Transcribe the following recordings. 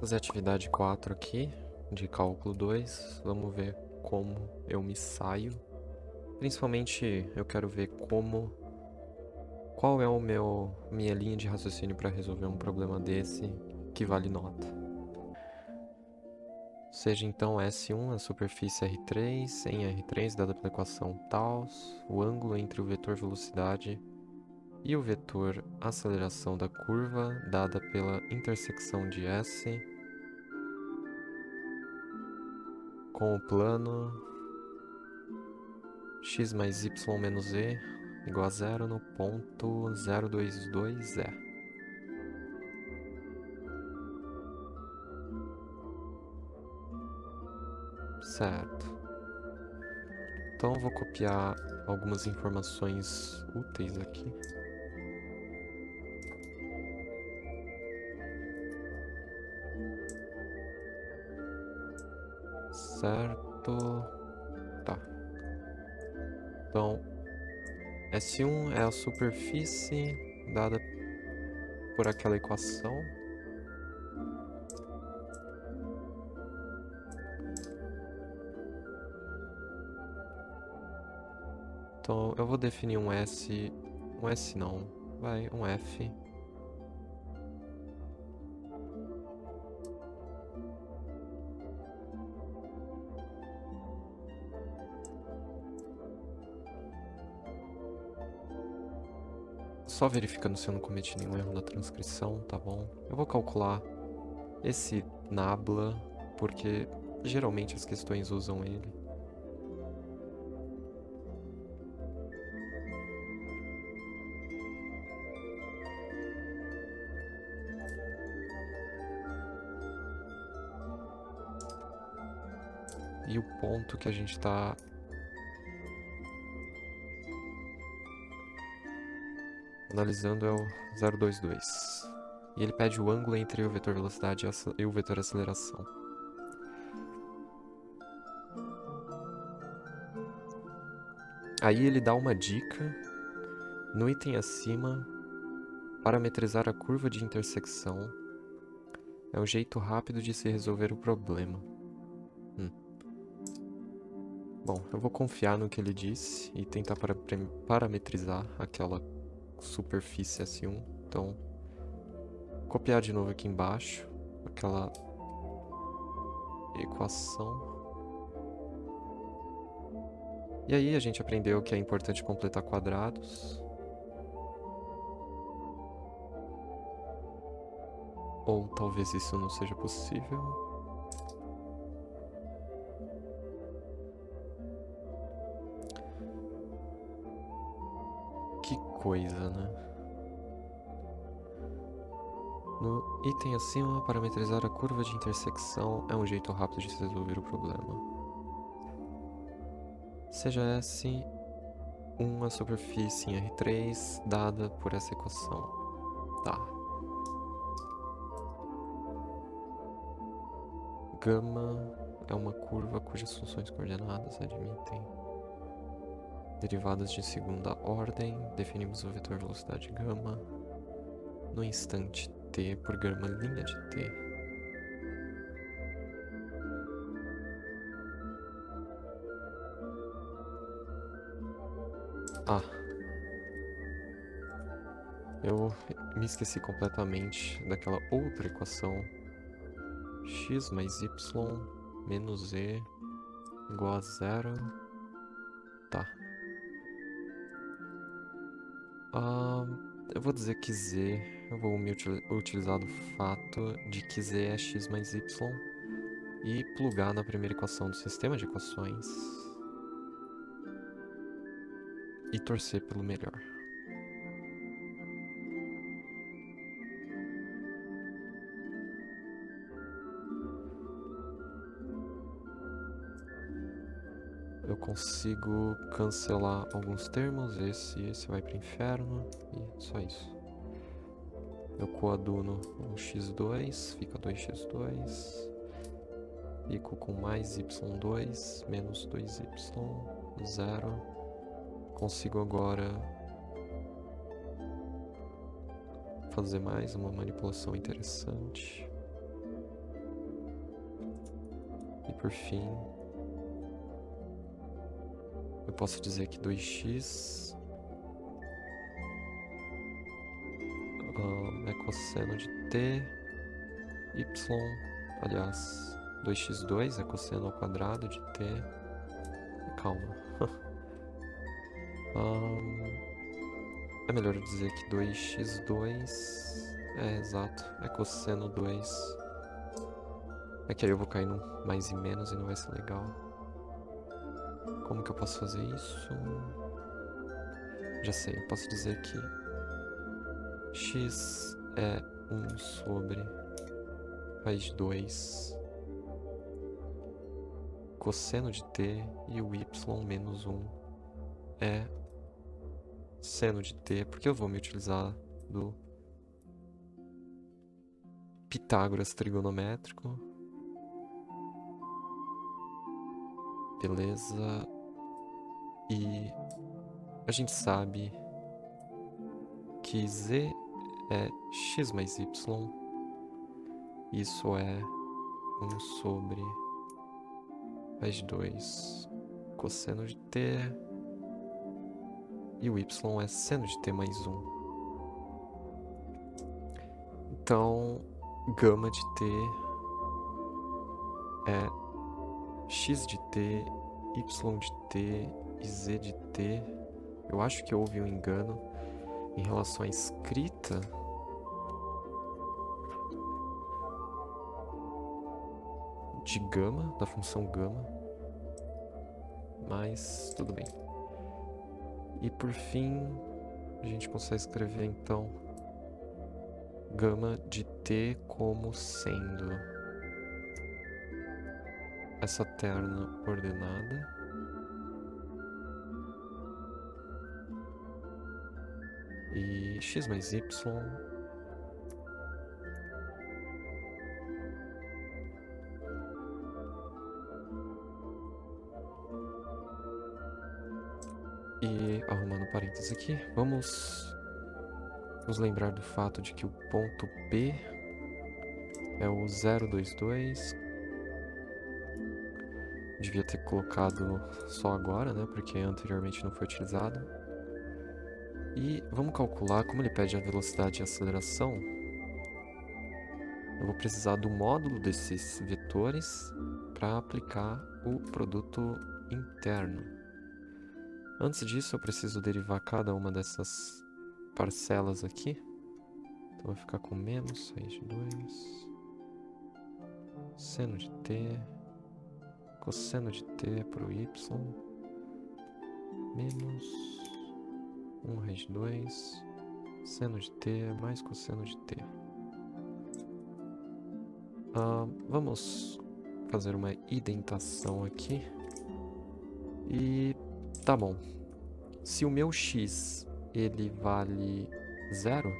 Fazer atividade 4 aqui, de cálculo 2. Vamos ver como eu me saio. Principalmente eu quero ver qual é minha linha de raciocínio para resolver um problema desse que vale nota. Seja então S1 a superfície R3 em R3 dada pela equação tals, o ângulo entre o vetor velocidade e o vetor aceleração da curva dada pela intersecção de S com o plano x mais y menos e igual a 0 no ponto 022E. Certo. Então eu vou copiar algumas informações úteis aqui. Certo. Tá. Então, S1 é a superfície dada por aquela equação. Então eu vou definir um S não, um F. Só verificando se eu não cometi nenhum erro na transcrição, tá bom? Eu vou calcular esse nabla, porque geralmente as questões usam ele. E o ponto que a gente está analisando é o 022. E ele pede o ângulo entre o vetor velocidade e o vetor aceleração. Aí ele dá uma dica no item acima: parametrizar a curva de intersecção é um jeito rápido de se resolver o problema. Bom, eu vou confiar no que ele disse e tentar parametrizar aquela superfície S1. Então, copiar de novo aqui embaixo aquela equação. E aí a gente aprendeu que é importante completar quadrados. Ou talvez isso não seja possível. Que coisa, né? No item acima, parametrizar a curva de intersecção é um jeito rápido de se resolver o problema. Seja S uma superfície em R3 dada por essa equação. Tá. Gama é uma curva cujas funções coordenadas admitem derivadas de segunda ordem. Definimos o vetor velocidade gama no instante t por gama linha de t. Ah, eu me esqueci completamente daquela outra equação. X mais y menos e igual a 0. Tá. Eu vou dizer que z, eu vou me utilizar do fato de que z é x mais y e plugar na primeira equação do sistema de equações e torcer pelo melhor. Eu consigo cancelar alguns termos, esse vai pro inferno e só isso. Eu coaduno o x2, fica 2x2. Fico com mais y2 menos 2y, 0. Consigo agora fazer mais uma manipulação interessante. por fim, eu posso dizer que 2x é cosseno de t, y, aliás, 2x2 é cosseno ao quadrado de t. Calma. É melhor dizer que 2x2 é exato, é cosseno 2. É que aí eu vou cair no mais e menos e não vai ser legal. Como que eu posso fazer isso? Já sei, eu posso dizer que x é 1 sobre raiz de 2 cosseno de t e o y menos 1 é seno de t, porque eu vou me utilizar do Pitágoras trigonométrico. Beleza. E a gente sabe que z é x mais y. Isso é 1 sobre raiz de 2 cosseno de t. E o y é seno de t mais 1. Então, gama de t é x de t, y de t e z de t. Eu acho que houve um engano em relação à escrita. De gama, da função gama. Mas tudo bem. E por fim, a gente consegue escrever então gama de t como sendo essa terna ordenada e x mais y e arrumando parênteses aqui, vamos nos lembrar do fato de que o ponto P é o 022. Devia ter colocado só agora, né? Porque anteriormente não foi utilizado. E vamos calcular, como ele pede a velocidade e a aceleração, eu vou precisar do módulo desses vetores para aplicar o produto interno. Antes disso, eu preciso derivar cada uma dessas parcelas aqui. Então vai ficar com menos raiz de 2, seno de t, cosseno de t para o y, menos 1 raiz de 2, seno de t mais cosseno de t. Vamos fazer uma indentação aqui. E tá bom. Se o meu x ele vale 0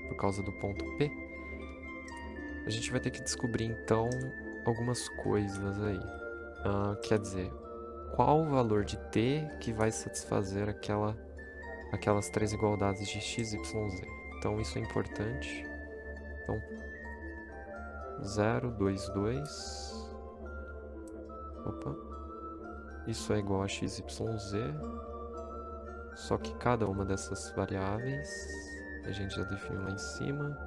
por causa do ponto P, a gente vai ter que descobrir então algumas coisas aí. Quer dizer, qual o valor de t que vai satisfazer aquelas três igualdades de x, y, z. Então isso é importante. Então 0, 2, 2. Opa. Isso é igual a x, y, z. Só que cada uma dessas variáveis a gente já definiu lá em cima.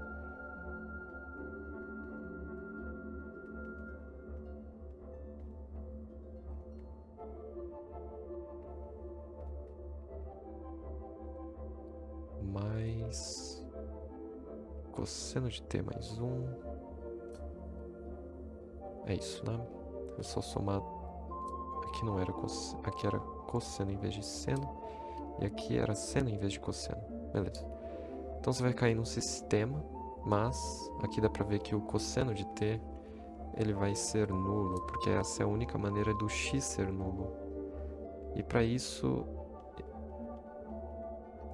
Mais cosseno de t mais 1. É isso, né? É só somar. Aqui não era cosseno, aqui era cosseno em vez de seno. E aqui era seno em vez de cosseno. Beleza. Então você vai cair num sistema, mas aqui dá pra ver que o cosseno de t ele vai ser nulo, porque essa é a única maneira do x ser nulo. E para isso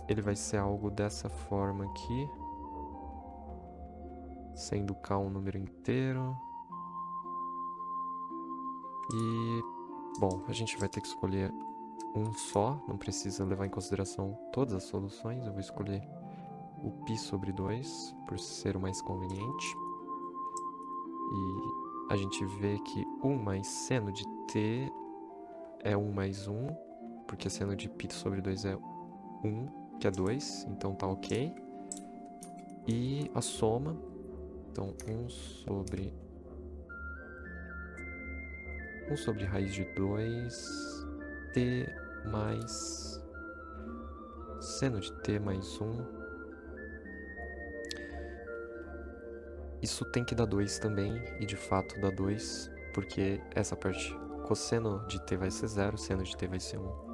ele vai ser algo dessa forma aqui, sendo k um número inteiro. E, bom, a gente vai ter que escolher um só, não precisa levar em consideração todas as soluções. Eu vou escolher o π sobre 2, por ser o mais conveniente. E a gente vê que 1 mais seno de t é 1 mais 1, porque seno de π sobre 2 é 1, que é 2, então tá ok. E a soma, então 1 sobre raiz de 2, t mais seno de t mais 1. Isso tem que dar 2 também, e de fato dá 2, porque essa parte, cosseno de t vai ser 0, seno de t vai ser 1.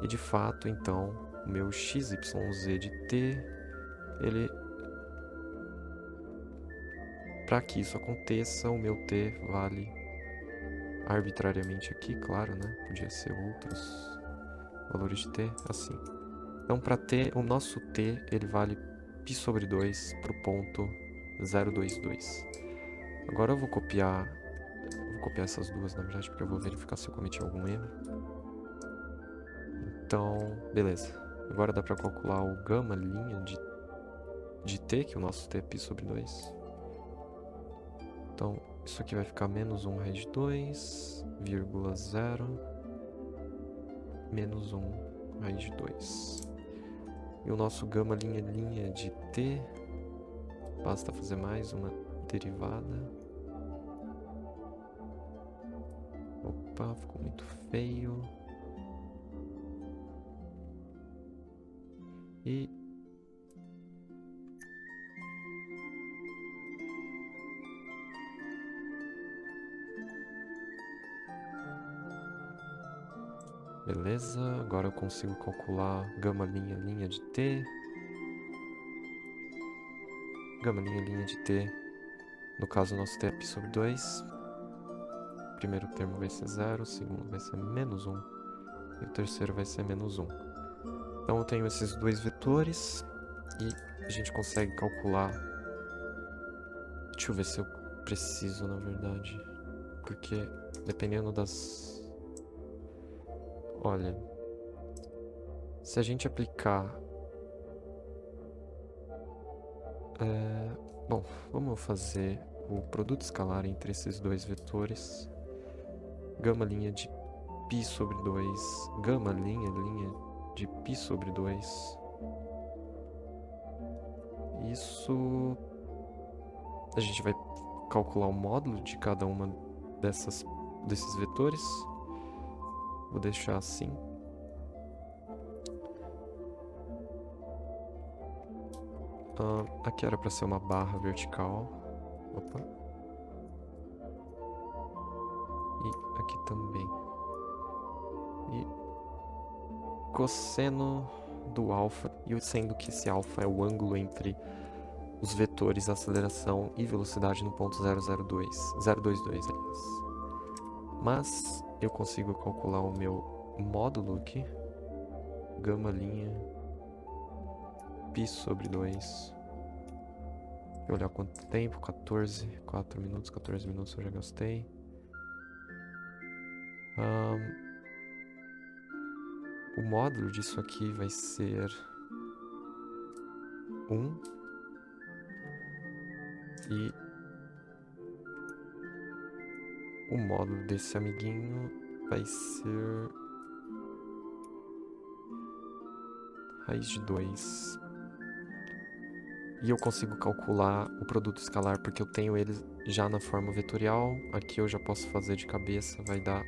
E de fato, então, o meu xyz de t, ele... Para que isso aconteça, o meu t vale arbitrariamente aqui, claro, né? Podia ser outros valores de t, assim. Então, para t, o nosso t, ele vale π sobre 2 para o ponto 022. Agora eu vou copiar essas duas, na verdade, porque eu vou verificar se eu cometi algum erro. Então, beleza. Agora dá para calcular o gama linha de t, que o nosso t é π sobre 2. Então, isso aqui vai ficar menos 1 raiz de 2, vírgula 0, menos 1 raiz de 2. E o nosso gama linha de t, basta fazer mais uma derivada. Opa, ficou muito feio. E... beleza, agora eu consigo calcular gama linha de t. Gama linha de t, no caso nosso t é π sobre 2. O primeiro termo vai ser 0, o segundo vai ser menos 1 e o terceiro vai ser menos 1. Então eu tenho esses dois vetores e a gente consegue calcular... Deixa eu ver se eu preciso, na verdade, porque dependendo das... Olha, se a gente aplicar... Bom, vamos fazer o produto escalar entre esses dois vetores. Gama linha de π sobre 2, gama linha de π sobre 2. Isso... A gente vai calcular o módulo de cada uma desses vetores. Vou deixar assim. Aqui era para ser uma barra vertical. Opa. E aqui também. E cosseno do alfa. E sendo que esse alfa é o ângulo entre os vetores aceleração e velocidade no ponto 002. 022, aliás. Mas eu consigo calcular o meu módulo aqui. Gama linha π sobre 2. Vou olhar quanto tempo, 4 minutos eu já gastei. O módulo disso aqui vai ser 1. E o módulo desse amiguinho vai ser raiz de 2. E eu consigo calcular o produto escalar porque eu tenho ele já na forma vetorial. Aqui eu já posso fazer de cabeça, vai dar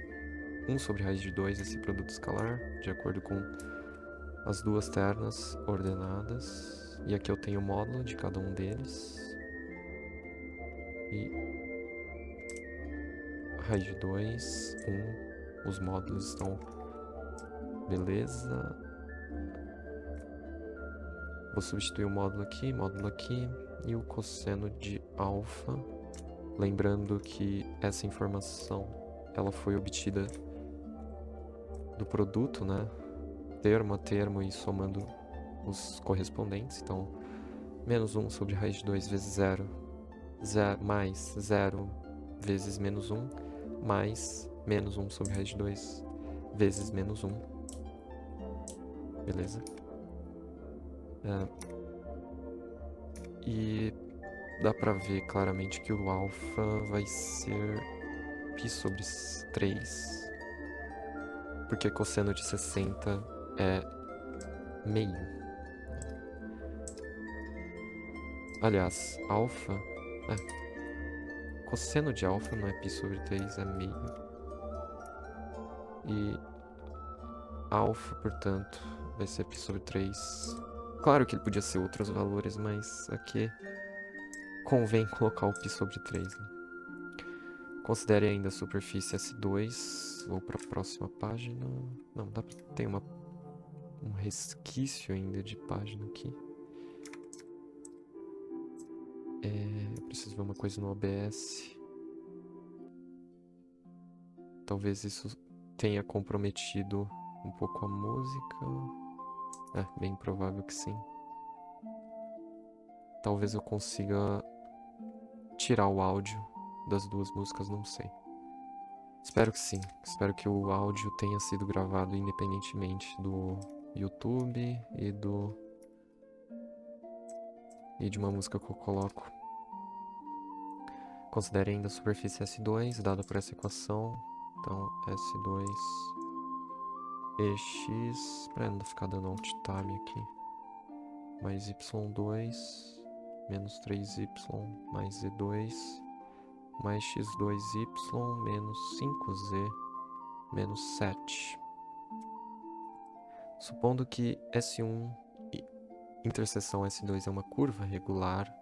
1 sobre raiz de 2 esse produto escalar, de acordo com as duas ternas ordenadas. E aqui eu tenho o módulo de cada um deles. E raiz de 2, 1. Os módulos estão... Beleza. Vou substituir o módulo aqui e o cosseno de alfa. Lembrando que essa informação ela foi obtida do produto, né? Termo a termo e somando os correspondentes. Então, menos 1 sobre raiz de 2 vezes 0, mais 0 vezes menos 1, mais menos 1 sobre raiz de 2 vezes menos 1. Beleza? E dá pra ver claramente que o alfa vai ser π sobre 3. Porque cosseno de 60 é meio. Aliás, alfa... cosseno de alfa não é π sobre 3, é meio. E alfa, portanto, vai ser π sobre 3. Claro que ele podia ser outros valores, mas aqui convém colocar o π sobre 3. Né? Considere ainda a superfície S2. Vou para a próxima página. Não, dá pra... tem um resquício ainda de página aqui. Eu preciso ver uma coisa no OBS. Talvez isso tenha comprometido um pouco a música. É, bem provável que sim. Talvez eu consiga tirar o áudio das duas músicas, não sei. Espero que sim. Espero que o áudio tenha sido gravado independentemente do YouTube e de uma música que eu coloco. Considere ainda a superfície S2, dada por essa equação. Então, S2 EX, para não ficar dando Alt Tab aqui, mais Y2, menos 3Y, mais Z2, mais X2Y, menos 5Z, menos 7. Supondo que S1 interseção S2 é uma curva regular,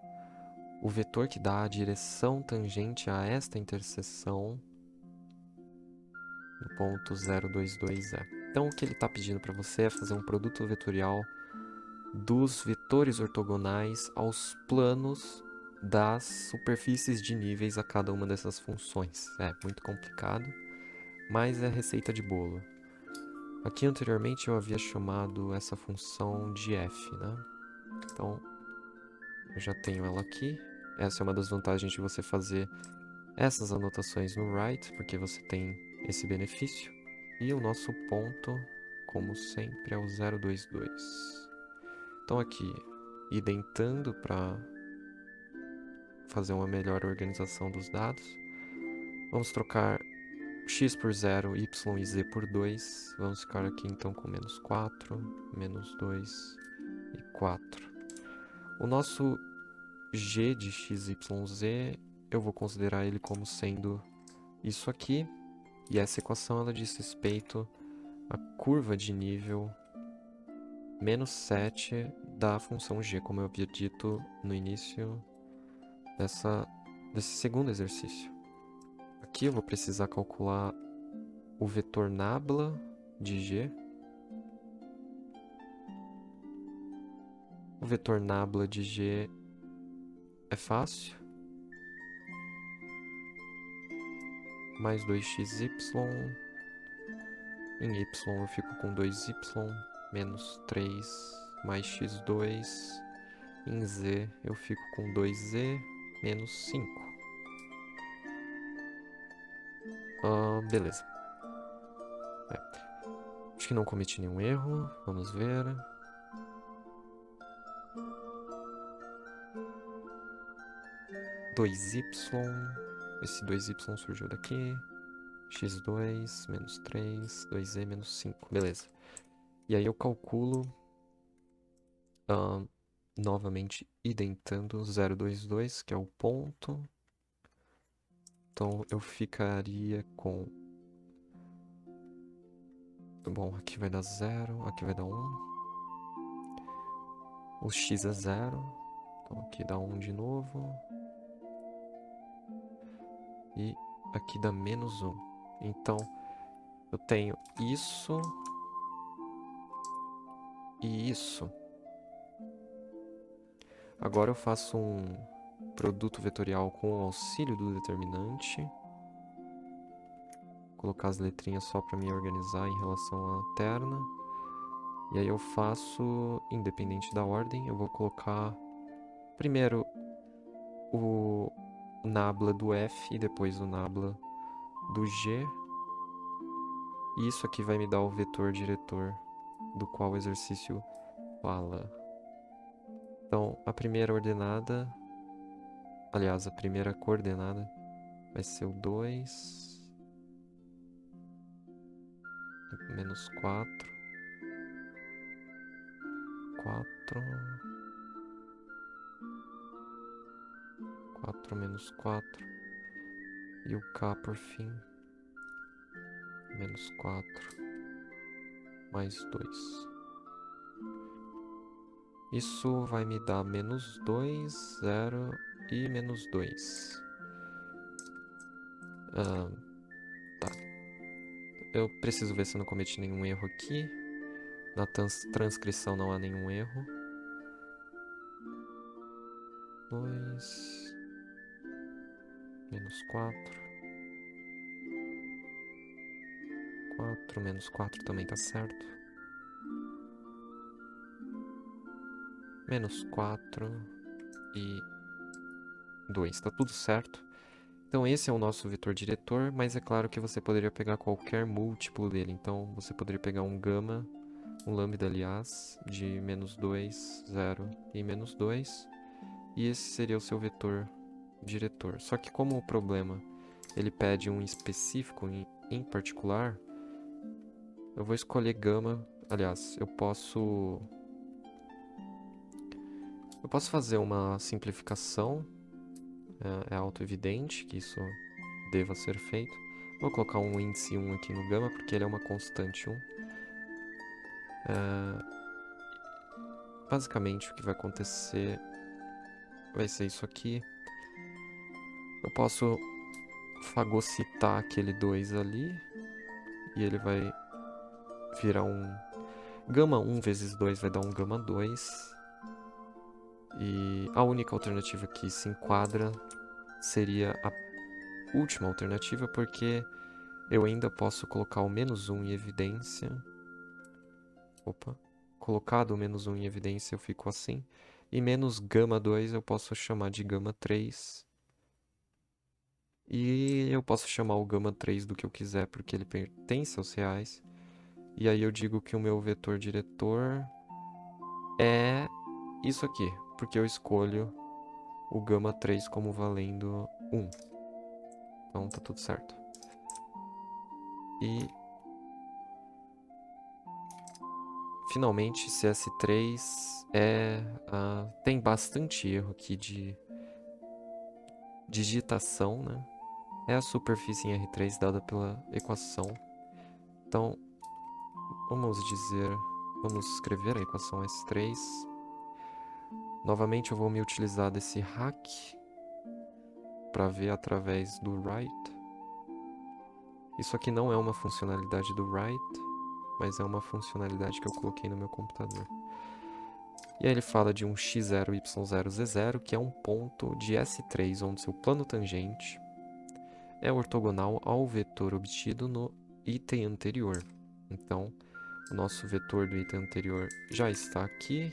o vetor que dá a direção tangente a esta interseção no ponto 022 é. Então, o que ele está pedindo para você é fazer um produto vetorial dos vetores ortogonais aos planos das superfícies de níveis a cada uma dessas funções. É muito complicado, mas é receita de bolo. Aqui anteriormente eu havia chamado essa função de f, né? Então, eu já tenho ela aqui. Essa é uma das vantagens de você fazer essas anotações no write, porque você tem esse benefício. E o nosso ponto, como sempre, é o 022. Então aqui, identando para fazer uma melhor organização dos dados, vamos trocar x por 0, y e z por 2. Vamos ficar aqui então com menos 4, menos 2 e 4. O nosso g de x, y, z, eu vou considerar ele como sendo isso aqui. E essa equação ela diz respeito à curva de nível menos 7 da função g, como eu havia dito no início desse segundo exercício. Aqui eu vou precisar calcular o vetor nabla de g. O vetor nabla de g é fácil. Mais 2xy. Em y eu fico com 2y menos 3 mais x2. Em z eu fico com 2z menos 5. Beleza. Acho que não cometi nenhum erro. Vamos ver. Esse 2y surgiu daqui. x2 menos 3, 2z menos 5. Beleza. E aí eu calculo novamente identando 022, que é o ponto. Então eu ficaria com... Bom, aqui vai dar 0, aqui vai dar 1. O x é 0. Então aqui dá 1 de novo. E aqui dá menos 1. Então eu tenho isso e isso. Agora eu faço um produto vetorial com o auxílio do determinante. Vou colocar as letrinhas só para me organizar em relação à terna. E aí eu faço, independente da ordem, eu vou colocar primeiro o nabla do f e depois o nabla do g. E isso aqui vai me dar o vetor diretor do qual o exercício fala. Então, a primeira ordenada aliás, a primeira coordenada vai ser o 2, menos 4, 4 menos 4, e o K por fim, menos 4, mais 2. Isso vai me dar menos 2, 0 e menos 2. Tá. Eu preciso ver se eu não cometi nenhum erro aqui. Na transcrição não há nenhum erro. 2, menos 4. 4 menos 4 também tá certo. Menos 4 e 2, tá tudo certo. Então esse é o nosso vetor diretor, mas é claro que você poderia pegar qualquer múltiplo dele. Então você poderia pegar um gama, um lambda, aliás, de menos 2, 0 e menos 2. E esse seria o seu vetor diretor. Só que como o problema ele pede um específico em particular, eu vou escolher gama. Aliás, eu posso fazer uma simplificação. É auto-evidente que isso deva ser feito. Vou colocar um índice 1 aqui no gama, porque ele é uma constante 1. Basicamente, o que vai acontecer vai ser isso aqui. Eu posso fagocitar aquele 2 ali, e ele vai virar um gama 1 vezes 2 vai dar um gama 2. E a única alternativa que se enquadra seria a última alternativa, porque eu ainda posso colocar o menos 1 em evidência. Opa. Colocado o menos 1 em evidência, eu fico assim. E menos gama 2 eu posso chamar de gama 3. E eu posso chamar o gama 3 do que eu quiser, porque ele pertence aos reais. E aí eu digo que o meu vetor diretor é isso aqui, porque eu escolho o gama 3 como valendo 1. Então tá tudo certo. E finalmente CS3 tem bastante erro aqui de digitação, né? É a superfície em R3 dada pela equação. Então, vamos escrever a equação S3. Novamente eu vou me utilizar desse hack para ver através do write. Isso aqui não é uma funcionalidade do write, mas é uma funcionalidade que eu coloquei no meu computador. E aí ele fala de um x0, y0, z0, que é um ponto de S3, onde seu plano tangente é ortogonal ao vetor obtido no item anterior. Então, o nosso vetor do item anterior já está aqui.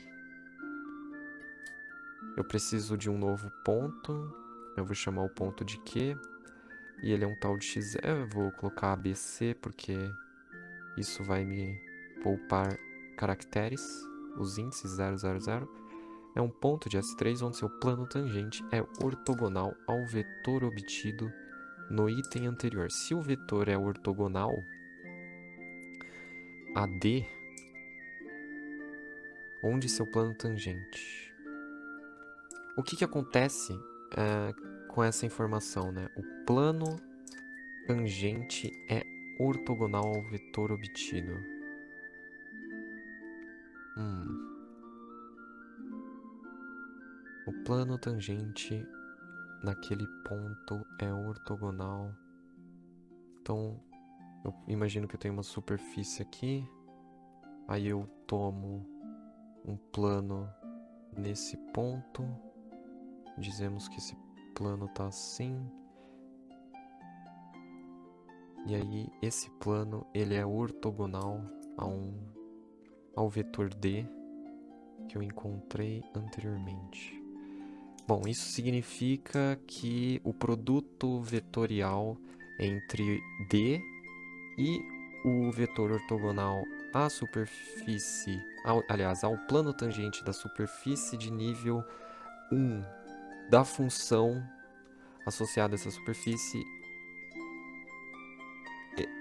Eu preciso de um novo ponto. Eu vou chamar o ponto de Q. E ele é um tal de x. Eu vou colocar ABC, porque isso vai me poupar caracteres. Os índices 0, 0, 0. É um ponto de S3 onde seu plano tangente é ortogonal ao vetor obtido no item anterior. Se o vetor é ortogonal a D, onde seu plano tangente? O que acontece com essa informação, né? O plano tangente é ortogonal ao vetor obtido. O plano tangente naquele ponto é ortogonal. Então, eu imagino que eu tenho uma superfície aqui. Aí eu tomo um plano nesse ponto. Dizemos que esse plano tá assim. E aí esse plano ele é ortogonal ao vetor D que eu encontrei anteriormente. Bom, isso significa que o produto vetorial entre D e o vetor ortogonal à superfície, aliás, ao plano tangente da superfície de nível 1 da função associada a essa superfície,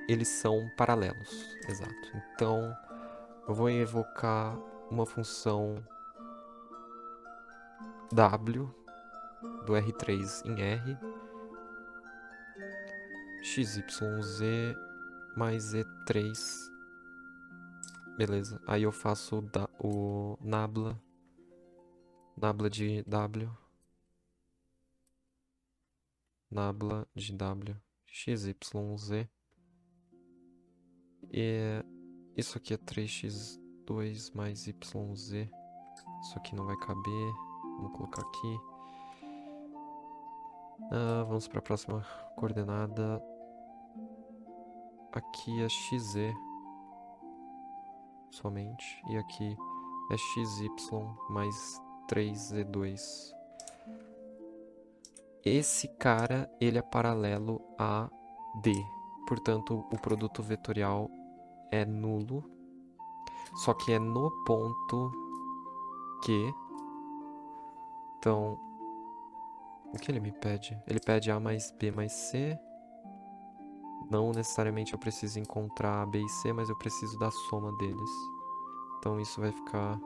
eles são paralelos, exato. Então, eu vou evocar uma função W do R3 em R, XYZ mais E3. Beleza, aí eu faço o nabla de W, nabla de W, XYZ. E isso aqui é 3x2 mais YZ. Isso aqui não vai caber. Vamos colocar aqui. Vamos para a próxima coordenada. Aqui é XZ somente. E aqui é XY mais 3Z2. Esse cara, ele é paralelo a D. Portanto, o produto vetorial é nulo. Só que é no ponto Q. Então, o que ele me pede? Ele pede A mais B mais C. Não necessariamente eu preciso encontrar A, B e C, mas eu preciso da soma deles. Então isso vai ficar...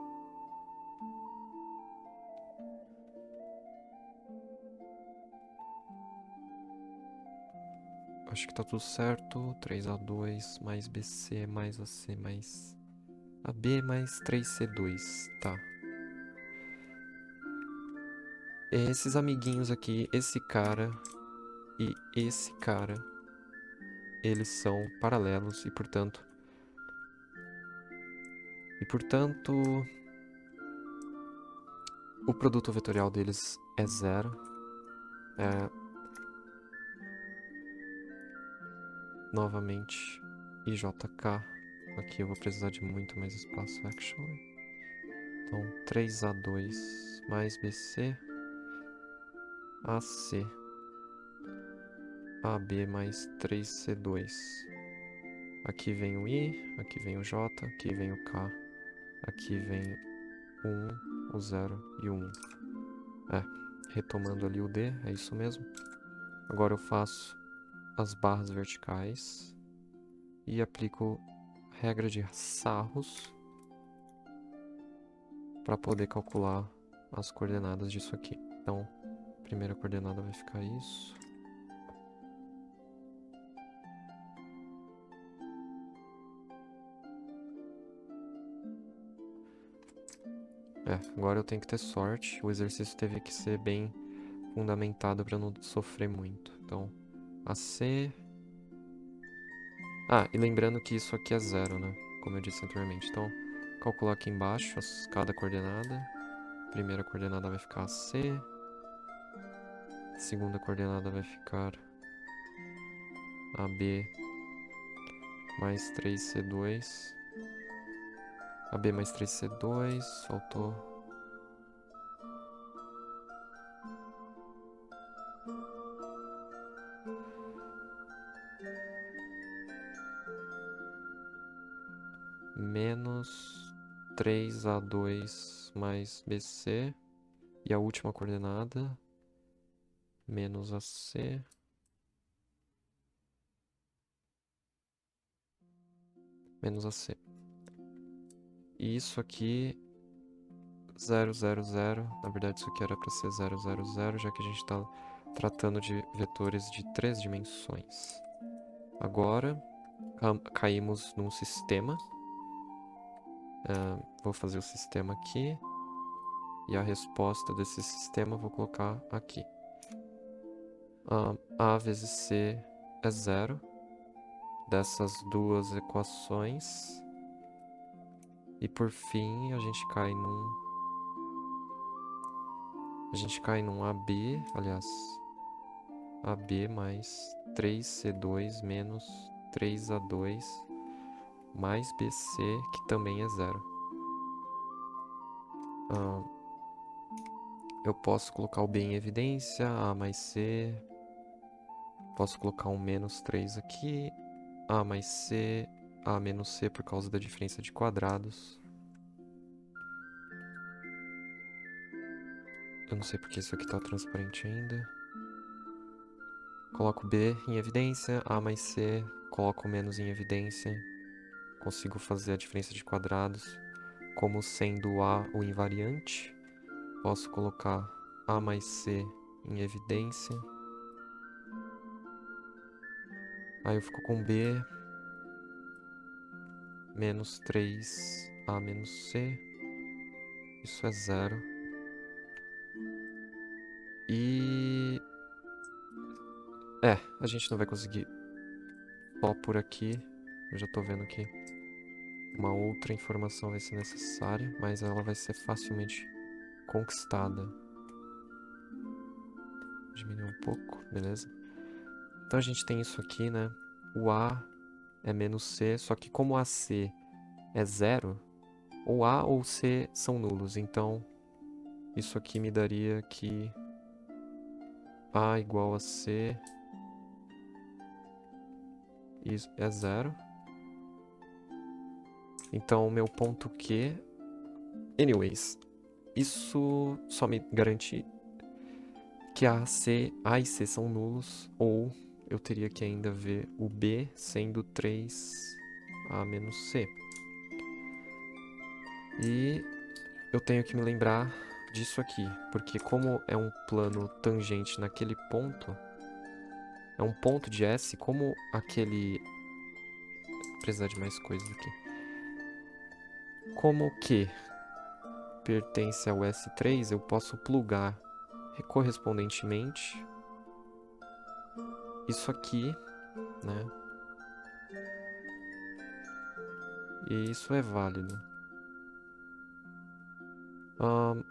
Acho que tá tudo certo. 3A2 mais BC mais AC mais AB mais 3C2. Tá. Esses amiguinhos aqui, esse cara e esse cara, eles são paralelos e, portanto, o produto vetorial deles é zero. Novamente, IJK. Aqui eu vou precisar de muito mais espaço, actually. Então, 3A2 mais BC, AC, AB mais 3C2. Aqui vem o I, aqui vem o J, aqui vem o K, aqui vem o 1, o 0 e o 1. Retomando ali o D, é isso mesmo. Agora eu faço as barras verticais e aplico regra de Sarros para poder calcular as coordenadas disso aqui. Então, a primeira coordenada vai ficar isso. Agora eu tenho que ter sorte. O exercício teve que ser bem fundamentado para não sofrer muito. Então, AC... e lembrando que isso aqui é zero, né? Como eu disse anteriormente. Então, calcular aqui embaixo cada coordenada. Primeira coordenada vai ficar AC. Segunda coordenada vai ficar AB mais 3C2. AB mais 3C2, faltou. Menos 3A2 mais BC. E a última coordenada, menos AC. Menos AC. E isso aqui, 0, 0, 0. Na verdade, isso aqui era para ser 0, 0, 0, já que a gente está tratando de vetores de 3 dimensões. Agora, caímos num sistema. Vou fazer o sistema aqui. E a resposta desse sistema eu vou colocar aqui. A vezes C é 0. Dessas duas equações. E por fim, a gente cai num AB, aliás, AB mais 3C2 menos 3A2 mais BC, que também é 0. Eu posso colocar o B em evidência, A mais C. Posso colocar um menos 3 aqui, A mais C, A menos C por causa da diferença de quadrados. Eu não sei porque isso aqui tá transparente ainda. Coloco B em evidência, A mais C, coloco menos em evidência. Consigo fazer a diferença de quadrados como sendo A o invariante. Posso colocar A mais C em evidência. Aí eu fico com B menos 3A menos C. Isso é zero. E... a gente não vai conseguir só por aqui. Eu já tô vendo que uma outra informação vai ser necessária, mas ela vai ser facilmente conquistada. Diminuir um pouco, beleza? Então a gente tem isso aqui, né? O A é menos C, só que como AC é zero, ou A ou C são nulos. Então isso aqui me daria que A igual a C é zero. Então o meu ponto Q... Anyways, isso só me garante que A e C são nulos, ou eu teria que ainda ver o B sendo 3A menos C. E eu tenho que me lembrar disso aqui, porque como é um plano tangente naquele ponto, é um ponto de S, como aquele... Vou precisar de mais coisas aqui. Como Q pertence ao S3, eu posso plugar correspondentemente isso aqui, né? E isso é válido.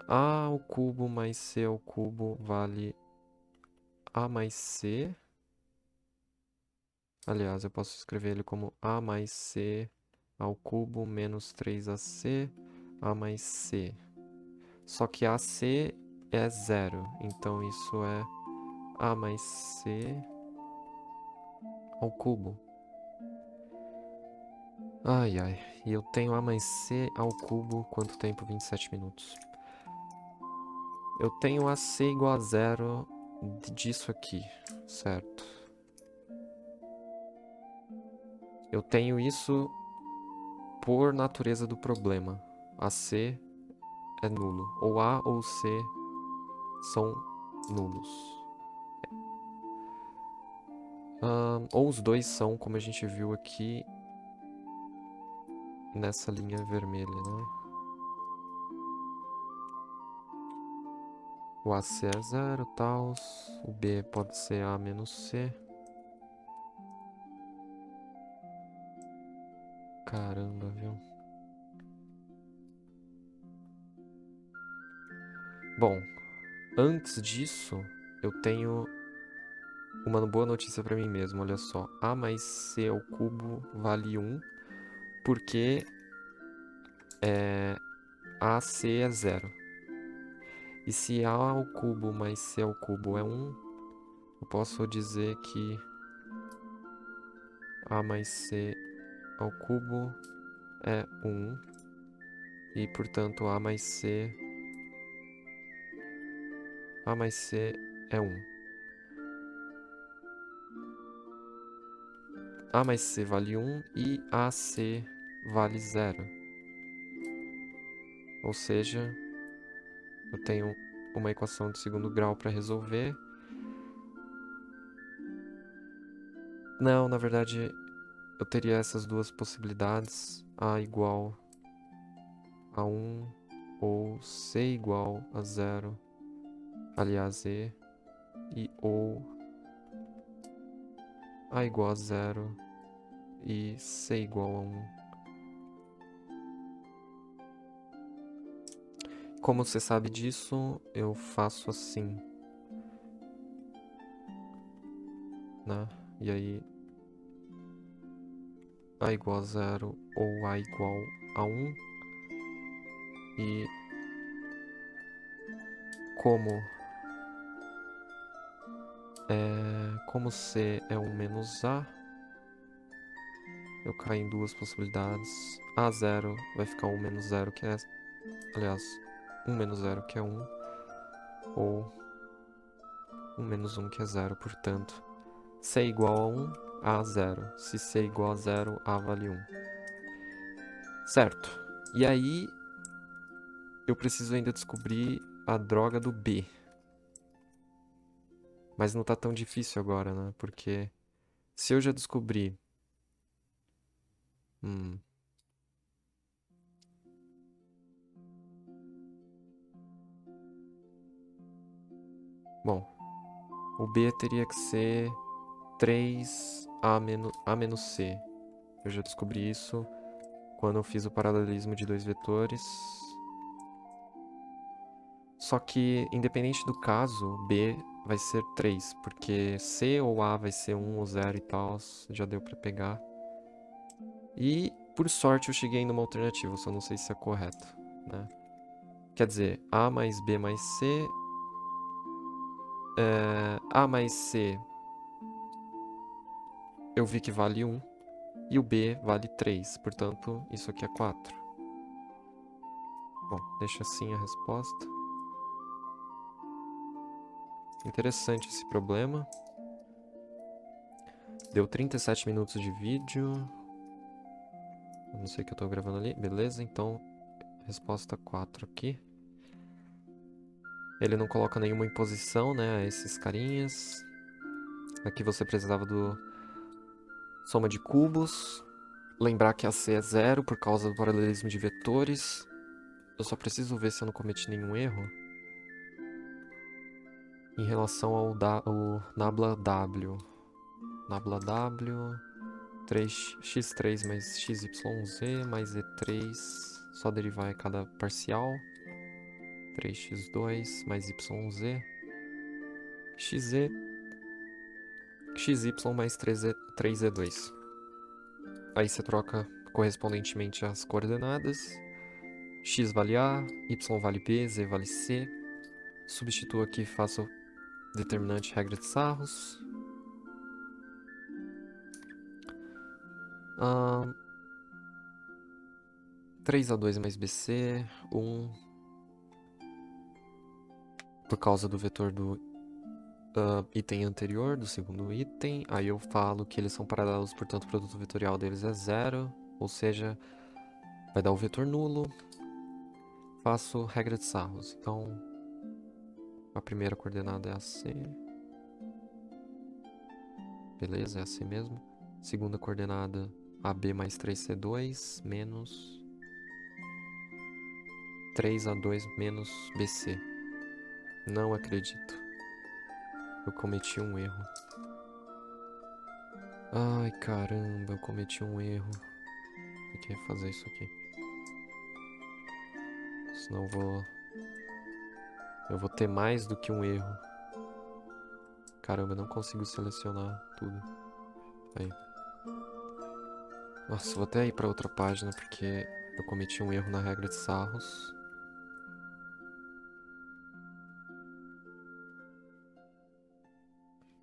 A ao cubo mais C ao cubo vale A mais C. Aliás, eu posso escrever ele como A mais C ao cubo menos 3AC, A mais C. Só que AC é zero, então isso é A mais C ao cubo. Ai, ai. E eu tenho A mais C ao cubo, quanto tempo? 27 minutos. Eu tenho AC igual a zero disso aqui, certo? Eu tenho isso por natureza do problema. AC é nulo. Ou A ou C são nulos. Ou os dois são, como a gente viu aqui nessa linha vermelha, né? O AC é zero, tal. O B pode ser A menos C. Caramba, viu? Bom, antes disso, eu tenho uma boa notícia pra mim mesmo, olha só. A mais C ao cubo vale 1, porque AC é zero. E se A ao cubo mais C ao cubo é 1, eu posso dizer que A mais C ao cubo é 1. E, portanto, A mais C é 1. A mais C vale 1 e AC vale 0. Ou seja, eu tenho uma equação de segundo grau para resolver. Não, na verdade, eu teria essas duas possibilidades. A igual a 1 ou C igual a 0. Aliás, ou A igual a 0 e C igual a 1. Como você sabe disso, eu faço assim, né? E aí, A igual a 0 ou A igual a 1. E como C é 1 menos A, eu caio em duas possibilidades. A0 vai ficar 1 menos 0, que é... Aliás, 1 menos 0, que é 1. ou 1 menos 1 que é 0, portanto, C é igual a 1, A 0. Se C é igual a 0, A vale 1. Certo. E aí, eu preciso ainda descobrir a droga do B. Mas não tá tão difícil agora, né? Porque se eu já descobri... Bom, o B teria que ser 3A menos C. Eu já descobri isso quando eu fiz o paralelismo de dois vetores. Só que, independente do caso, B vai ser 3, porque C ou A vai ser 1 ou 0 e tal, já deu pra pegar. E, por sorte, eu cheguei numa alternativa, só não sei se é correto, né? Quer dizer, A mais B mais C... A mais C eu vi que vale 1, e o B vale 3, portanto, isso aqui é 4. Bom, deixa assim a resposta. Interessante esse problema. Deu 37 minutos de vídeo. Eu não sei o que eu tô gravando ali. Beleza, então, resposta 4 aqui. Ele não coloca nenhuma imposição, né, a esses carinhas. Aqui você precisava do soma de cubos. Lembrar que a C é 0 por causa do paralelismo de vetores. Eu só preciso ver se eu não cometi nenhum erro em relação ao nabla W. Nabla W, 3x3 mais XYZ mais E3, só derivar em cada parcial. 3x2 mais YZ, XZ, XY mais 3E2. Aí você troca correspondentemente as coordenadas. X vale A, Y vale B, Z vale C. Substituo aqui, faço determinante regra de Sarros. 3A2 mais BC, 1. Por causa do vetor do item anterior, do segundo item. Aí eu falo que eles são paralelos, portanto o produto vetorial deles é 0. Ou seja, vai dar o vetor nulo. Faço regra de Sarros. Então, a primeira coordenada é a C. Beleza, é a C mesmo. Segunda coordenada, AB mais 3C2 menos 3A2 menos BC. Não acredito. Eu cometi um erro. Ai, caramba, eu cometi um erro. Tem que refazer isso aqui. Senão eu vou ter mais do que um erro. Caramba, eu não consigo selecionar tudo. Aí. Nossa, vou até ir pra outra página porque eu cometi um erro na regra de Sarros.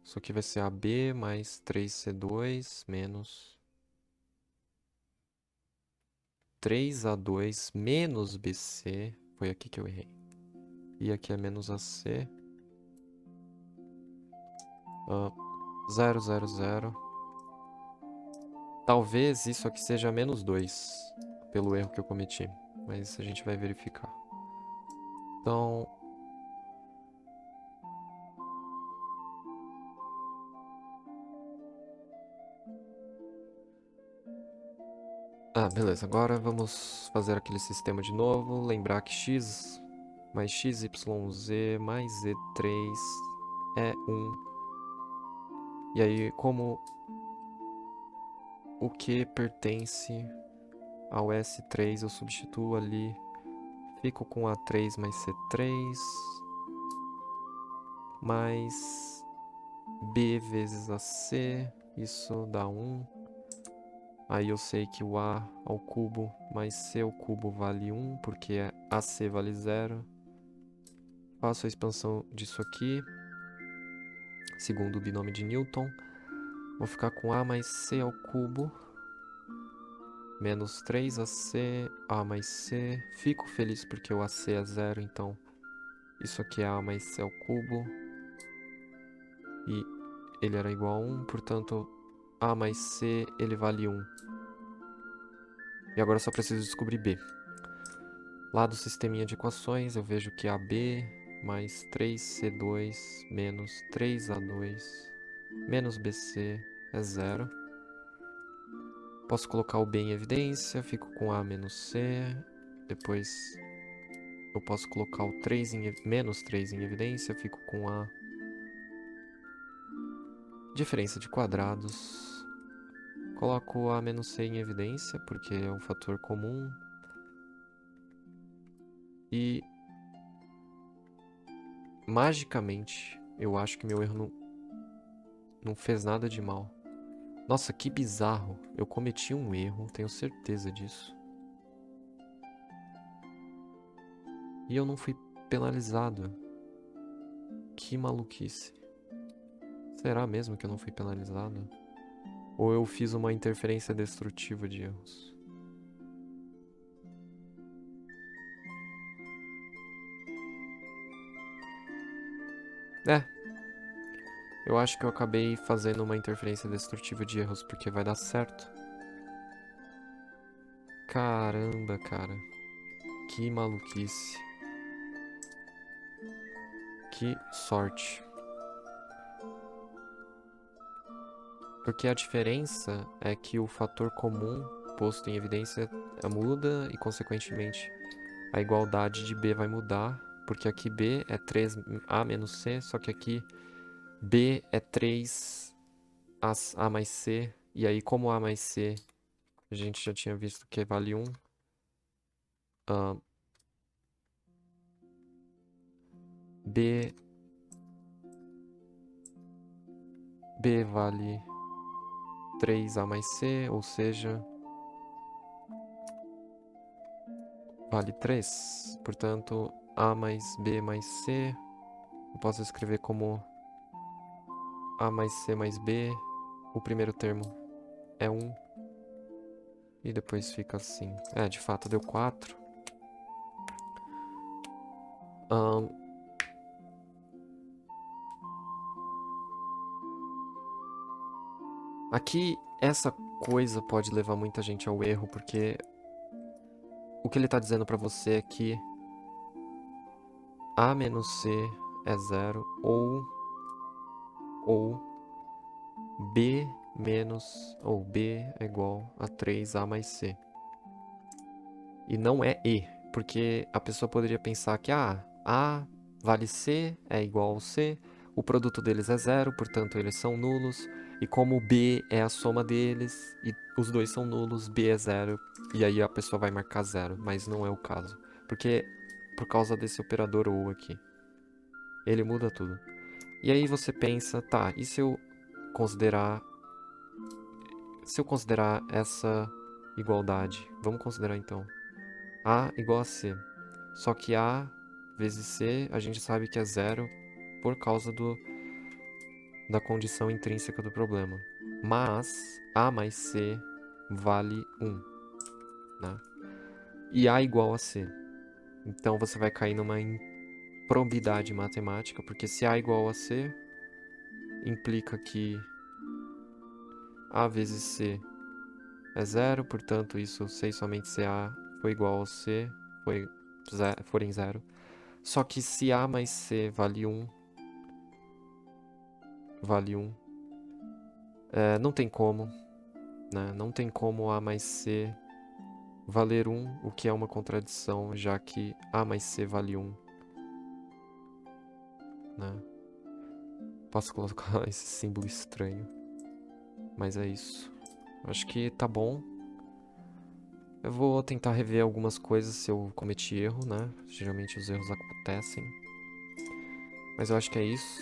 Isso aqui vai ser AB mais 3C2 menos 3A2 menos BC. Foi aqui que eu errei. E aqui é menos AC. 0, 0, 0. Talvez isso aqui seja menos 2, pelo erro que eu cometi. Mas a gente vai verificar. Então... beleza. Agora vamos fazer aquele sistema de novo. Lembrar que x mais xyz mais z3 é 1. E aí, como o que pertence ao S3, eu substituo ali. Fico com A3 mais C3 mais B vezes AC. Isso dá 1. Aí eu sei que o A ao cubo mais C ao cubo vale 1, porque AC vale 0. Faço a expansão disso aqui, segundo o binômio de Newton. Vou ficar com A mais C ao cubo, menos 3AC, A mais C. Fico feliz porque o AC é 0, então Isso aqui é A mais C ao cubo. E ele era igual a 1, portanto, A mais C, ele vale 1. E agora eu só preciso descobrir B. Lá do sisteminha de equações, eu vejo que AB mais 3C2 menos 3A2 menos BC é 0. Posso colocar o B em evidência, fico com A menos C. Depois eu posso colocar o 3 menos 3 em evidência, fico com a diferença de quadrados. Coloco A menos C em evidência, porque é um fator comum. E magicamente, eu acho que meu erro não fez nada de mal. Nossa, que bizarro. Eu cometi um erro, tenho certeza disso. E eu não fui penalizado. Que maluquice. Será mesmo que eu não fui penalizado? Ou eu fiz uma interferência destrutiva de erros? É. Eu acho que eu acabei fazendo uma interferência destrutiva de erros, porque vai dar certo. Caramba, cara. Que maluquice. Que sorte. Porque a diferença é que o fator comum posto em evidência muda e, consequentemente, a igualdade de B vai mudar. Porque aqui B é 3A menos C, só que aqui B é 3A mais C. E aí, como A mais C, a gente já tinha visto que vale 1. B vale 3A mais C, ou seja, vale 3. Portanto, A mais B mais C, eu posso escrever como A mais C mais B. O primeiro termo é 1. E depois fica assim. De fato deu 4. Aqui, essa coisa pode levar muita gente ao erro, porque o que ele está dizendo para você é que A menos C é 0, ou B ou B é igual a 3A mais C. E não é E, porque a pessoa poderia pensar que A vale C, é igual ao C, o produto deles é 0, portanto eles são nulos, e como B é a soma deles, e os dois são nulos, B é 0, e aí a pessoa vai marcar 0, mas não é o caso, porque por causa desse operador OU aqui, ele muda tudo. E aí você pensa, tá, e se eu considerar essa igualdade? Vamos considerar então A igual a C. Só que A vezes C a gente sabe que é 0 por causa da condição intrínseca do problema. Mas A mais C vale 1, né? E A igual a C. Então você vai cair numa improbidade matemática, porque se A igual a C, implica que A vezes C é 0, portanto isso C somente se A for igual a C forem 0. Só que se A mais C vale 1, não tem como, né? Não tem como A mais C valer 1, o que é uma contradição, já que A mais C vale 1, né? Posso colocar esse símbolo estranho, mas é isso. Acho que tá bom. Eu vou tentar rever algumas coisas se eu cometi erro, né? Geralmente os erros acontecem. Mas eu acho que é isso.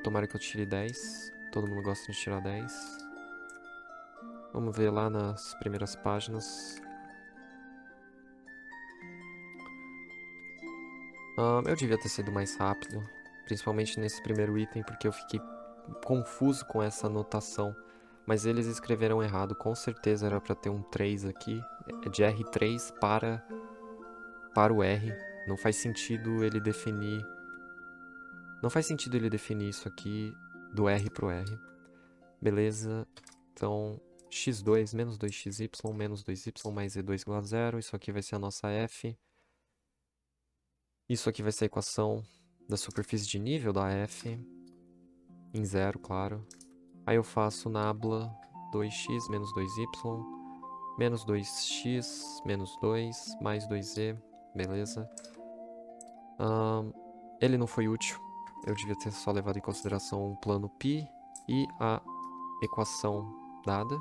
Tomara que eu tire 10. Todo mundo gosta de tirar 10. Vamos ver lá nas primeiras páginas. Eu devia ter sido mais rápido, principalmente nesse primeiro item, porque eu fiquei confuso com essa notação. Mas eles escreveram errado, com certeza era para ter um 3 aqui, é de R3 para o R. Não faz sentido ele definir Não faz sentido ele definir isso aqui do R pro R. Beleza, então x2 menos 2xy menos 2y mais z2 igual a 0. Isso aqui vai ser a nossa f. Isso aqui vai ser a equação da superfície de nível da f. Em 0, claro. Aí eu faço nabla 2x menos 2y menos 2x menos 2 mais 2z. Beleza. Ele não foi útil. Eu devia ter só levado em consideração o plano π e a equação dada.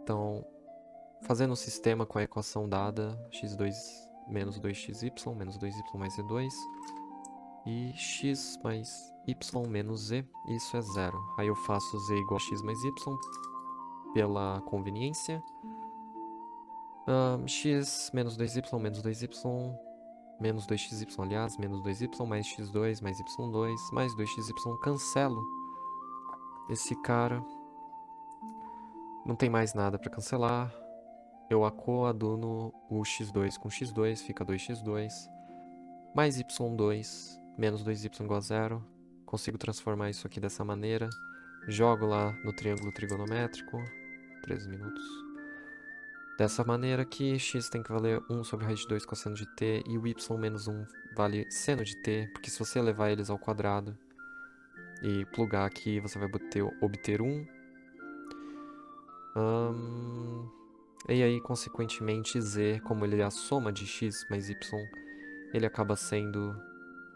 Então, fazendo um sistema com a equação dada, x2 menos 2xy menos 2y mais z2 e x mais y menos z, isso é 0. Aí eu faço z igual a x mais y pela conveniência. X menos 2y menos 2y menos 2xy, aliás, menos 2y mais x2 mais y2 mais 2xy. Cancelo esse cara. Não tem mais nada para cancelar. Eu coaduno o x2 com x2, fica 2x2. Mais y2, menos 2y igual a 0. Consigo transformar isso aqui dessa maneira. Jogo lá no triângulo trigonométrico. 13 minutos. Dessa maneira aqui, x tem que valer 1 sobre raiz de 2 cosseno de t. E o y menos 1 vale seno de t. Porque se você levar eles ao quadrado e plugar aqui, você vai obter 1. E aí, consequentemente, z, como ele é a soma de x mais y, ele acaba sendo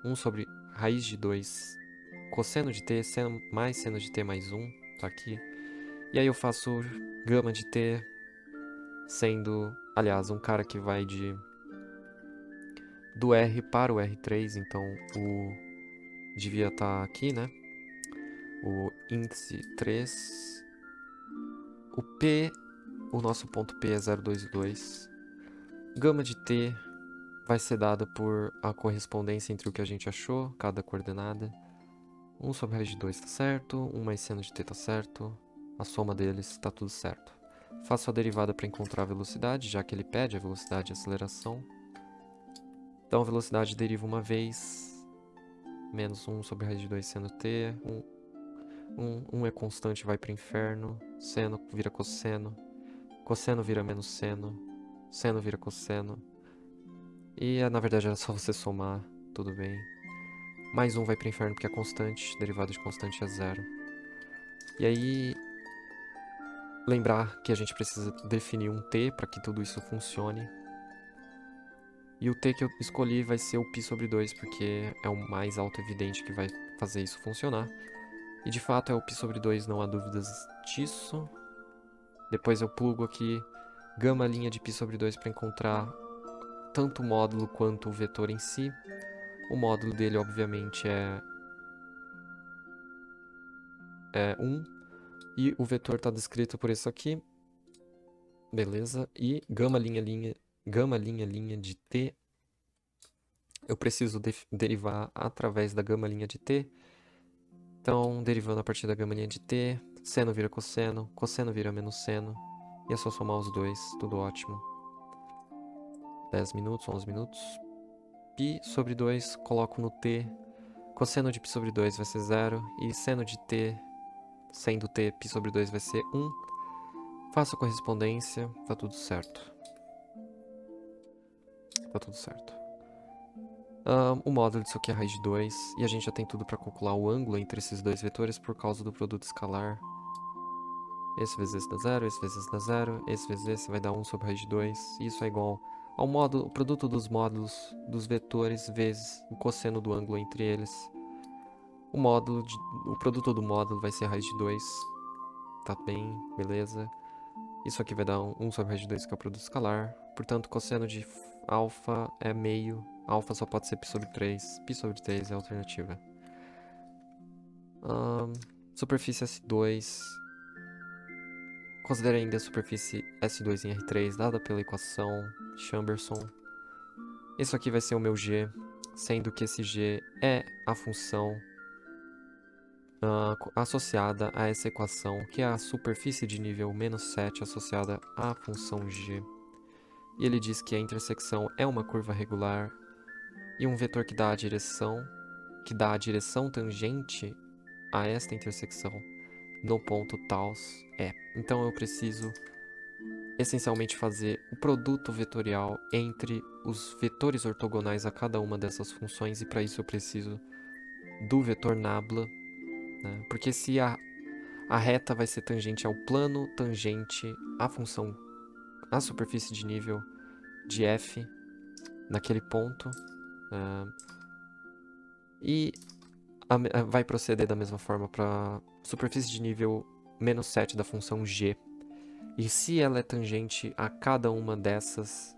1 sobre raiz de 2 cosseno de t mais seno de t mais 1, tá aqui. E aí eu faço gama de t sendo, aliás, um cara que vai do R para o R3, então o devia estar aqui, né? O índice 3. O P, o nosso ponto P é 0,2 e 2. Gama de t vai ser dada por a correspondência entre o que a gente achou, cada coordenada. 1 sobre raiz de 2 tá certo, 1 mais seno de t tá certo, a soma deles tá tudo certo. Faço a derivada para encontrar a velocidade, já que ele pede a velocidade e a aceleração. Então a velocidade deriva uma vez, menos 1 sobre raiz de 2 seno t, 1 é constante, vai para o inferno, seno vira cosseno, cosseno vira menos seno, seno vira cosseno. E na verdade era só você somar, tudo bem. Mais 1 vai para o inferno porque é constante, derivada de constante é 0. E aí, lembrar que a gente precisa definir um t para que tudo isso funcione. E o t que eu escolhi vai ser o π sobre 2, porque é o mais auto-evidente que vai fazer isso funcionar. E de fato é o π sobre 2, não há dúvidas disso. Depois eu plugo aqui gama linha de π sobre 2 para encontrar tanto o módulo quanto o vetor em si. O módulo dele, obviamente, é 1. E o vetor está descrito por isso aqui. Beleza. E gama linha de t. Eu preciso derivar através da gama linha de t. Então, derivando a partir da gama linha de t, seno vira cosseno, cosseno vira menos seno. E é só somar os dois, tudo ótimo. 10 minutos, 11 minutos. π sobre 2, coloco no t. Cosseno de π sobre 2 vai ser 0. E seno de t, sendo t, π sobre 2 vai ser 1. Faço a correspondência, tá tudo certo. Tá tudo certo. O módulo disso aqui é raiz de 2. E a gente já tem tudo para calcular o ângulo entre esses dois vetores por causa do produto escalar. Esse vezes esse dá 0, esse vezes esse dá 0, esse vezes esse vai dar 1 sobre raiz de 2. E isso é igual ao módulo, o produto dos módulos dos vetores vezes o cosseno do ângulo entre eles. O produto do módulo vai ser raiz de 2. Tá bem, beleza. Isso aqui vai dar 1 sobre raiz de 2, que é o produto escalar. Portanto, cosseno de alfa é meio. Alfa só pode ser π sobre 3. π sobre 3 é a alternativa. Superfície S2. Considere ainda a superfície S2 em R3, dada pela equação Chamberson. Isso aqui vai ser o meu G, sendo que esse G é a função associada a essa equação, que é a superfície de nível menos 7 associada à função G. E ele diz que a intersecção é uma curva regular e um vetor que dá a direção, que dá a direção tangente a esta intersecção no ponto tals é. Então eu preciso essencialmente fazer o produto vetorial entre os vetores ortogonais a cada uma dessas funções, e para isso eu preciso do vetor nabla, né? Porque se a reta vai ser tangente ao plano tangente à função, à superfície de nível de f naquele ponto, e vai proceder da mesma forma para superfície de nível menos 7 da função g. E se ela é tangente a cada uma dessas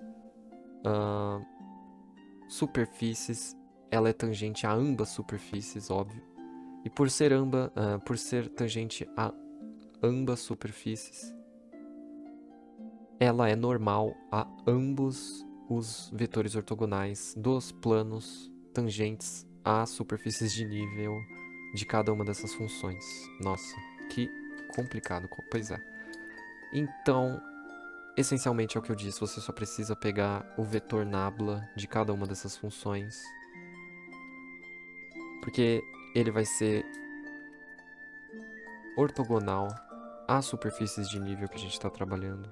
superfícies, ela é tangente a ambas superfícies, óbvio. E por ser tangente a ambas superfícies, ela é normal a ambos os vetores ortogonais dos planos tangentes a superfícies de nível de cada uma dessas funções. Nossa, que complicado. Pois é. Então, essencialmente é o que eu disse, você só precisa pegar o vetor nabla de cada uma dessas funções, porque ele vai ser ortogonal às superfícies de nível que a gente está trabalhando.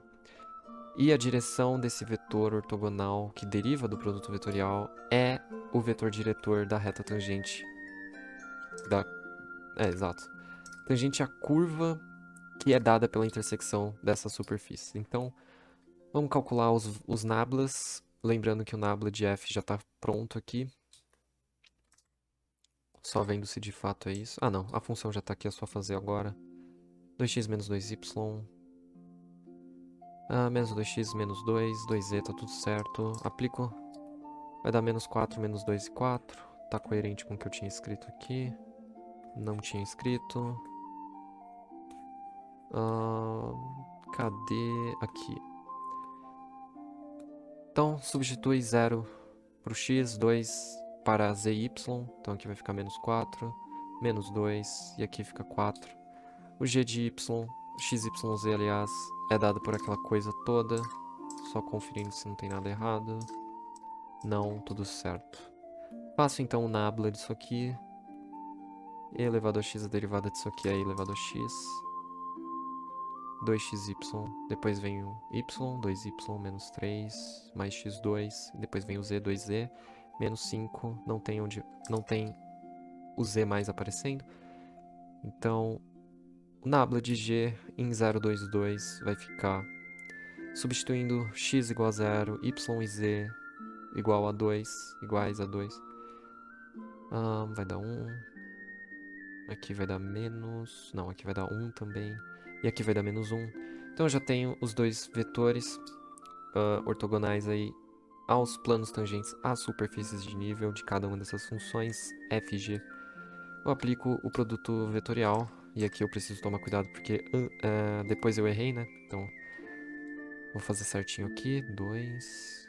E a direção desse vetor ortogonal que deriva do produto vetorial é o vetor diretor da reta tangente. Exato. Tangente à curva que é dada pela intersecção dessa superfície. Então, vamos calcular os nablas. Lembrando que o nabla de f já está pronto aqui. Só vendo se de fato é isso. Ah, não. A função já está aqui, é só fazer agora. 2x menos 2y. Menos 2x menos 2. 2z, tá tudo certo. Aplico. Vai dar menos 4, menos 2 e 4. Tá coerente com o que eu tinha escrito aqui. Não tinha escrito. Cadê? Aqui. Então, substitui 0 para o x, 2 para z e y. Então aqui vai ficar menos 4, menos 2, e aqui fica 4. O g de y, x, y, z, aliás, é dado por aquela coisa toda. Só conferindo se não tem nada errado. Não, tudo certo. Faço então o nabla disso aqui. E elevado a x, a derivada disso aqui é e elevado a x. 2xy, depois vem o y, 2y menos 3, mais x2, depois vem o z, 2z, menos 5, não tem o z mais aparecendo. Então, o nabla de g em 0,22 vai ficar substituindo x igual a 0, y e z igual a 2, iguais a 2. Vai dar 1. Aqui vai dar menos... Não, aqui vai dar 1 também. E aqui vai dar menos 1. Então eu já tenho os dois vetores ortogonais aí aos planos tangentes às superfícies de nível de cada uma dessas funções f e g. Eu aplico o produto vetorial, e aqui eu preciso tomar cuidado porque depois eu errei, né? Então vou fazer certinho aqui. 2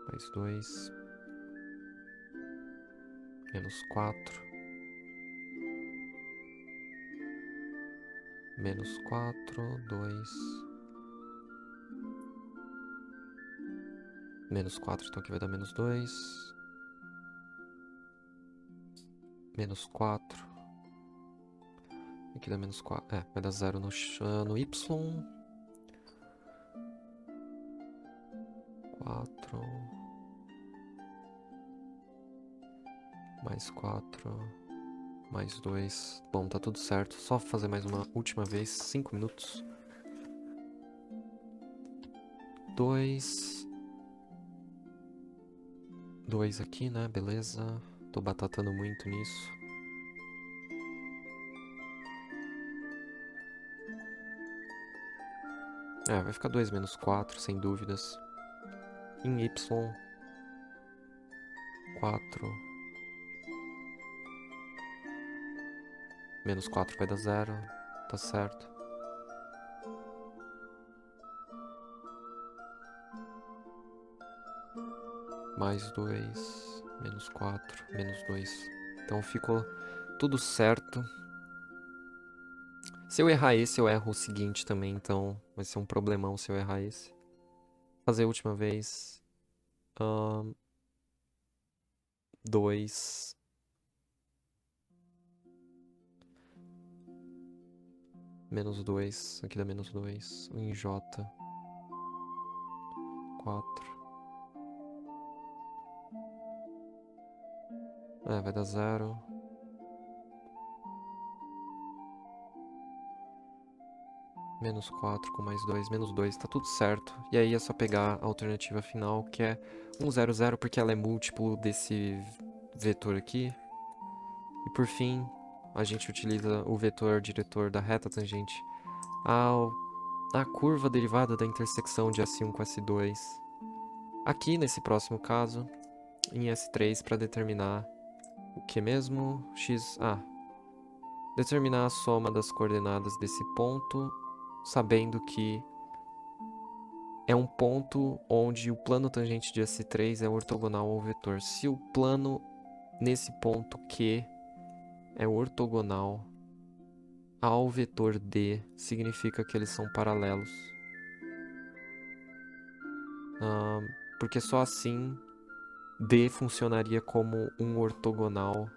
mais 2 menos 4 menos 4, 2 menos 4, então aqui vai dar menos 2 menos 4. Aqui dá menos 4. Vai dar 0 no y. 4. Mais 4. Mais 2. Bom, tá tudo certo. Só fazer mais uma última vez. 5 minutos. 2. 2 aqui, né? Beleza. Tô batatando muito nisso. Vai ficar 2 menos 4, sem dúvidas. Em y, 4. Menos 4 vai dar 0. Tá certo. Mais 2. Menos 4. Menos 2. Então ficou tudo certo. Se eu errar esse, eu erro o seguinte também, então vai ser um problemão se eu errar esse. Fazer a última vez. 2. Menos 2. Aqui dá menos 2. 1 em J. 4. Vai dar 0. Menos 4 com mais 2, menos 2, tá tudo certo. E aí é só pegar a alternativa final, que é 1, 0, 0, porque ela é múltiplo desse vetor aqui. E por fim, a gente utiliza o vetor diretor da reta tangente à curva derivada da intersecção de S1 com S2. Aqui, nesse próximo caso, em S3, para determinar o que mesmo? Determinar a soma das coordenadas desse ponto, sabendo que é um ponto onde o plano tangente de S3 é ortogonal ao vetor. Se o plano nesse ponto Q é ortogonal ao vetor D, significa que eles são paralelos. Porque só assim D funcionaria como um ortogonal,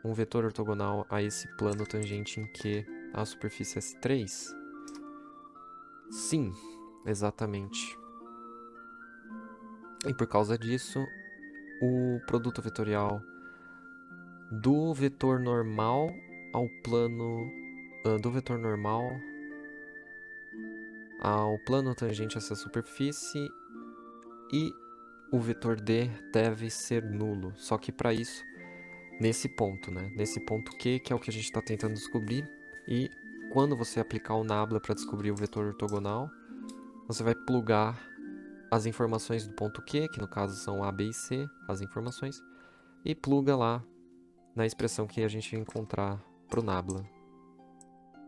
um vetor ortogonal a esse plano tangente em Q, a superfície S3. Sim, exatamente. E por causa disso, o produto vetorial do vetor normal ao plano do vetor normal ao plano tangente a essa superfície e o vetor D deve ser nulo. Só que para isso, nesse ponto, né? Nesse ponto Q, que é o que a gente está tentando descobrir, e quando você aplicar o nabla para descobrir o vetor ortogonal, você vai plugar as informações do ponto Q, que no caso são A, B e C, as informações, e pluga lá na expressão que a gente encontrar pro nabla.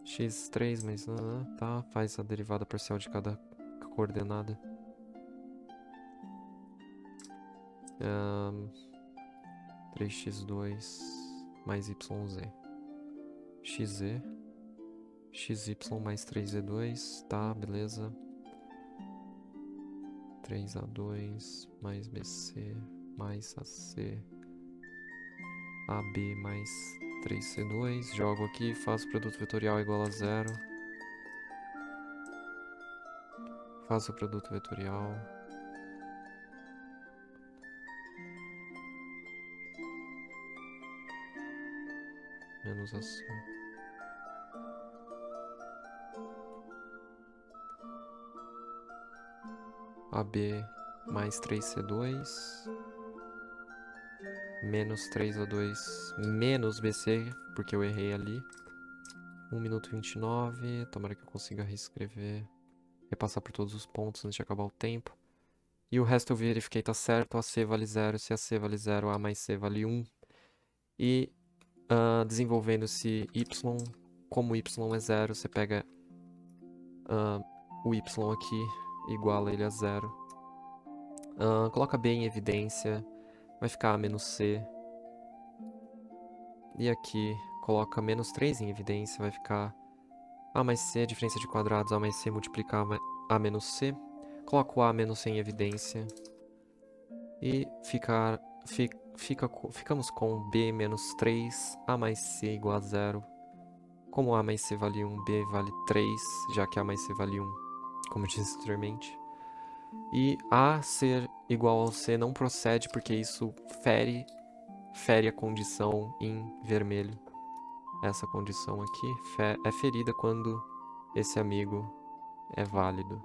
x3 mais... tá, faz a derivada parcial de cada coordenada. 3x2 mais yz. xz. xy mais 3z2, tá, beleza. 3a2 mais bc mais ac. AB mais 3c2. Jogo aqui, faço produto vetorial igual a 0. Faço o produto vetorial. Menos AC. AB mais 3c2. Menos 3a2 menos BC, porque eu errei ali. 1 minuto e 29. Tomara que eu consiga reescrever. Repassar por todos os pontos antes de acabar o tempo. E o resto eu verifiquei tá certo. AC vale 0. Se AC vale 0, A mais C vale 1. E desenvolvendo esse Y, como Y é 0, você pega o Y aqui, iguala ele a 0. Coloca B em evidência, vai ficar A menos C. E aqui, coloca menos 3 em evidência, vai ficar A mais C, diferença de quadrados, A mais C multiplicar A menos C. Coloco A menos C em evidência. E ficamos com B menos 3, A mais C igual a 0. Como A mais C vale 1, B vale 3, já que A mais C vale 1, como eu disse anteriormente. E A ser igual ao C não procede porque isso fere a condição em vermelho. Essa condição aqui é ferida quando esse amigo é válido.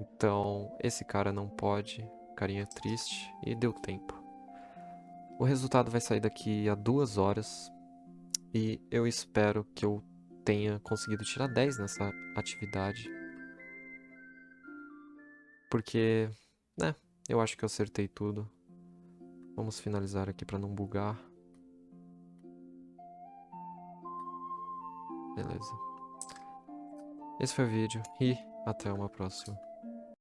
Então, esse cara não pode, carinha triste, e deu tempo. O resultado vai sair daqui a 2 horas. E eu espero que eu tenha conseguido tirar 10 nessa atividade. Porque, né, eu acho que eu acertei tudo. Vamos finalizar aqui para não bugar. Beleza. Esse foi o vídeo e até uma próxima.